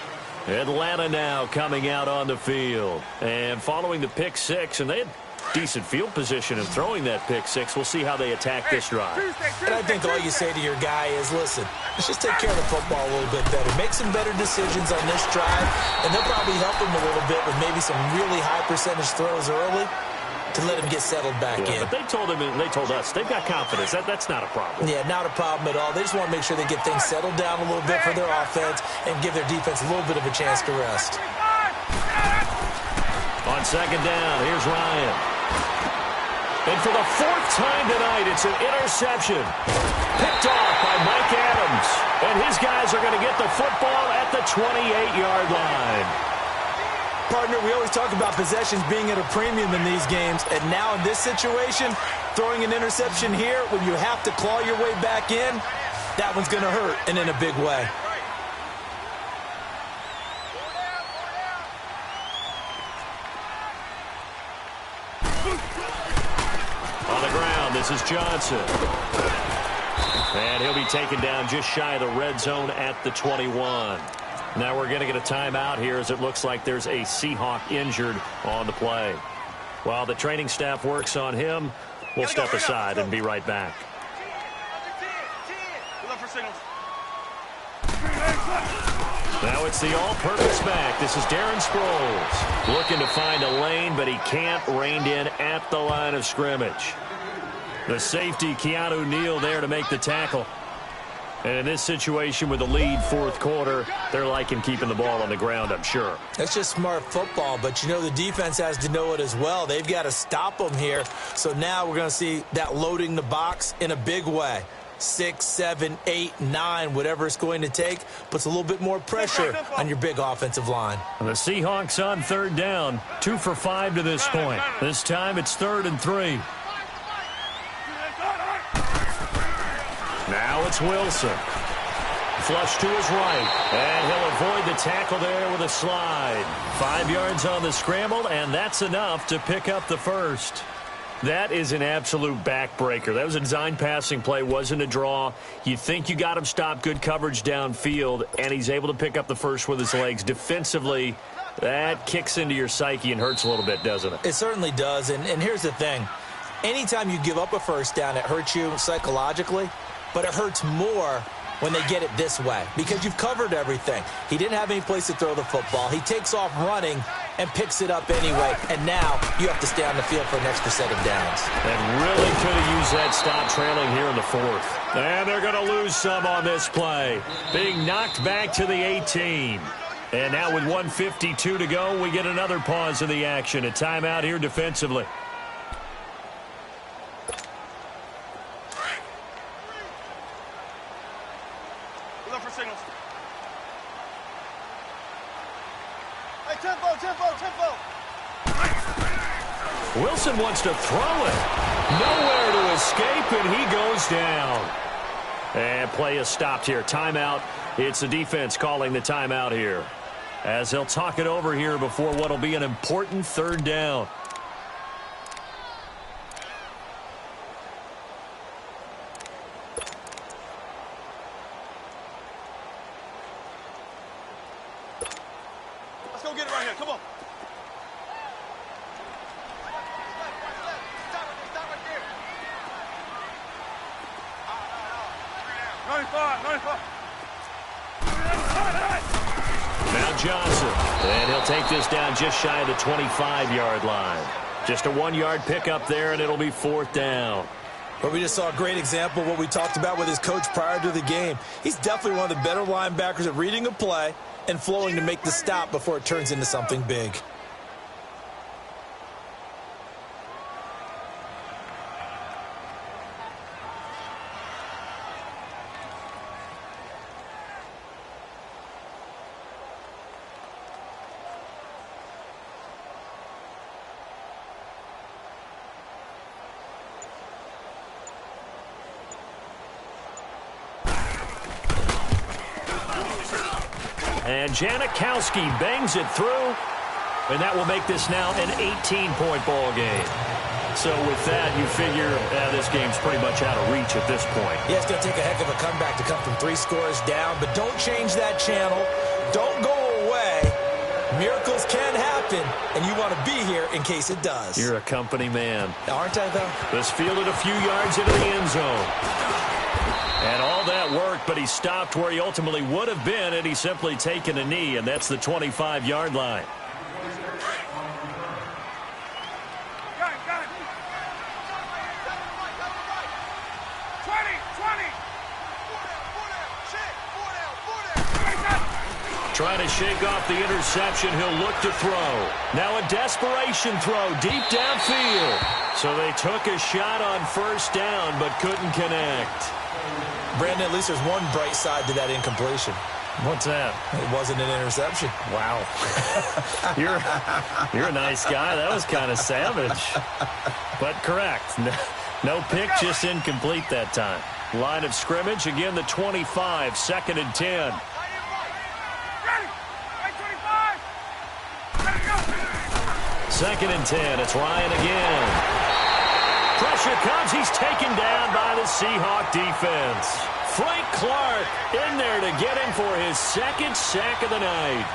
Atlanta now coming out on the field. And following the pick six, and they had decent field position in throwing that pick six. We'll see how they attack this drive. And I think all you say to your guy is, listen, let's just take care of the football a little bit better. Make some better decisions on this drive, and they'll probably help him a little bit with maybe some really high percentage throws early to let him get settled back in. But they told him, and they told us, they've got confidence. That's not a problem. Yeah, not a problem at all. They just want to make sure they get things settled down a little bit for their offense and give their defense a little bit of a chance to rest. On second down, here's Ryan. And for the fourth time tonight, it's an interception. Picked off by Mike Adams. And his guys are going to get the football at the 28-yard line. Partner, we always talk about possessions being at a premium in these games, and now in this situation, throwing an interception here when you have to claw your way back in, that one's going to hurt, and in a big way. On the ground, this is Johnson. And he'll be taken down just shy of the red zone at the 21. Now we're going to get a timeout here as it looks like there's a Seahawk injured on the play. While the training staff works on him, we'll step aside and be right back. Now it's the all-purpose back. This is Darren Sproles looking to find a lane, but he can't, reined in at the line of scrimmage. The safety, Keanu Neal, there to make the tackle. And in this situation with the lead fourth quarter, they're liking keeping the ball on the ground, I'm sure. That's just smart football, but you know the defense has to know it as well. They've got to stop them here. So now we're going to see that loading the box in a big way. 6, 7, 8, 9, whatever it's going to take, puts a little bit more pressure on your big offensive line. And the Seahawks on third down, 2 for 5 to this point. This time it's 3rd and 3. Now it's Wilson. Flush to his right. And he'll avoid the tackle there with a slide. 5 yards on the scramble, and that's enough to pick up the first. That is an absolute backbreaker. That was a design passing play, wasn't a draw. You think you got him stopped, good coverage downfield, and he's able to pick up the first with his legs. Defensively, that kicks into your psyche and hurts a little bit, doesn't it? It certainly does, and here's the thing. Anytime you give up a first down, it hurts you psychologically, but it hurts more when they get it this way because you've covered everything. He didn't have any place to throw the football. He takes off running and picks it up anyway, and now you have to stay on the field for an extra set of downs. And really could have used that stop trailing here in the fourth. And they're going to lose some on this play. Being knocked back to the 18. And now with 1:52 to go, we get another pause in the action. A timeout here defensively. Wilson wants to throw it. Nowhere to escape, and he goes down. And play is stopped here. Timeout. It's the defense calling the timeout here. as he'll talk it over here before what will be an important third down. Let's go get it right here. Come on. 95. Now Johnson, and he'll take this down just shy of the 25-yard line. Just a 1-yard pickup there, and it'll be 4th down. But we just saw a great example of what we talked about with his coach prior to the game. He's definitely one of the better linebackers at reading a play and flowing to make the stop before it turns into something big. And Janikowski bangs it through, and that will make this now an 18-point ball game. So with that, you figure this game's pretty much out of reach at this point. Yeah, it's going to take a heck of a comeback to come from 3 scores down, but don't change that channel. Don't go away. Miracles can happen, and you want to be here in case it does. You're a company man. Aren't I, though? This fielded a few yards into the end zone. And all that worked, but he stopped where he ultimately would have been had he simply taken a knee, and that's the 25-yard line. Got it. 20. Trying to shake off the interception, he'll look to throw. Now a desperation throw deep downfield. So they took a shot on 1st down, but couldn't connect. Brandon, at least there's one bright side to that incompletion. What's that? It wasn't an interception. Wow. You're a nice guy. That was kind of savage. But correct. No pick, just incomplete that time. Line of scrimmage, again the 25, 2nd and 10. Ready. Right 25. Ready to go. 2nd and 10. It's Ryan again. Pressure comes. He's taken down by the Seahawk defense. Frank Clark in there to get him for his 2nd sack of the night.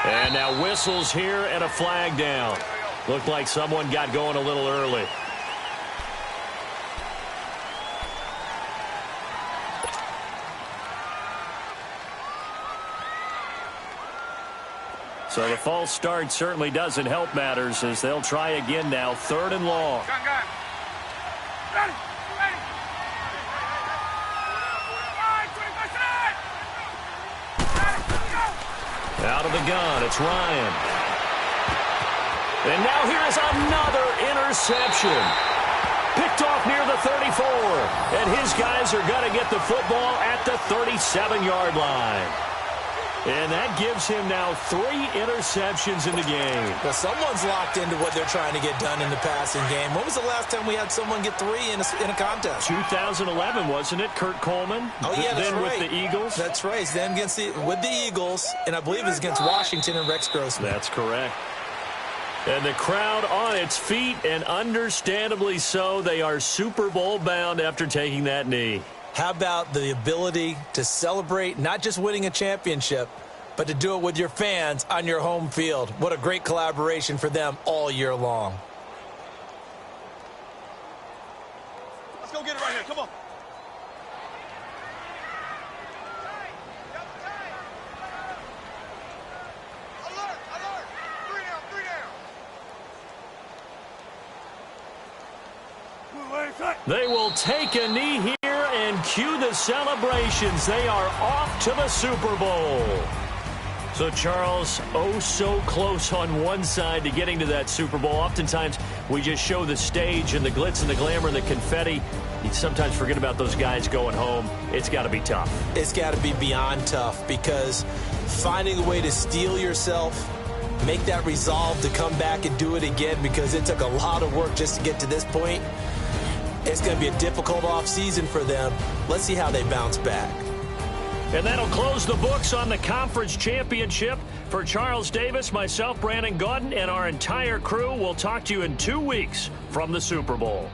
And now whistles here and a flag down. Looked like someone got going a little early. So the false start certainly doesn't help matters as they'll try again now, 3rd and long. Gun. Ready. Out of the gun, it's Ryan. And now here is another interception. Picked off near the 34. And his guys are going to get the football at the 37-yard line. And that gives him now 3 interceptions in the game. Well, someone's locked into what they're trying to get done in the passing game. When was the last time we had someone get 3 in a contest? 2011, wasn't it? Kurt Coleman. Oh, yeah, that's then right. with the Eagles. That's right. Then with the Eagles, and I believe it's against Washington and Rex Grossman. That's correct. And the crowd on its feet, and understandably so. They are Super Bowl bound after taking that knee. How about the ability to celebrate not just winning a championship, but to do it with your fans on your home field? What a great collaboration for them all year long. Let's go get it right here. Come on. Alert. 3 down. They will take a knee here and cue the celebrations. They are off to the Super Bowl. So, Charles, oh so close on one side to getting to that Super Bowl. Oftentimes, we just show the stage and the glitz and the glamour and the confetti. You sometimes forget about those guys going home. It's got to be tough. It's got to be beyond tough, because finding a way to steel yourself, make that resolve to come back and do it again, because it took a lot of work just to get to this point. It's going to be a difficult offseason for them. Let's see how they bounce back. And that'll close the books on the conference championship. For Charles Davis, myself, Brandon Gaudin, and our entire crew, we'll talk to you in 2 weeks from the Super Bowl.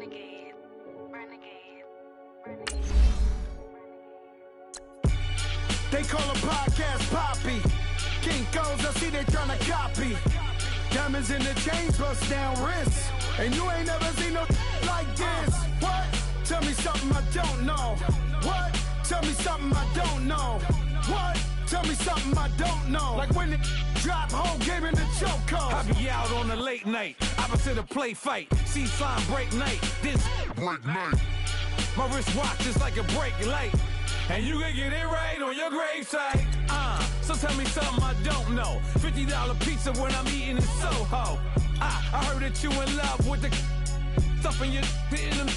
Renegade, renegade, renegade. They call a podcast Poppy. Kinkos, I see they tryna copy. Diamonds in the chains, bust down wrists. And you ain't never seen no like this. What? Tell me something I don't know. What? Tell me something I don't know. What? Tell me something I don't know. Like when it drop, whole game in the chokehold. I be out on a late night, opposite a play fight. See slime break night, this break night. My wristwatch is like a break light. And you can get it right on your gravesite. So tell me something I don't know. $50 pizza when I'm eating in Soho. I heard that you in love with the stuff in your in them.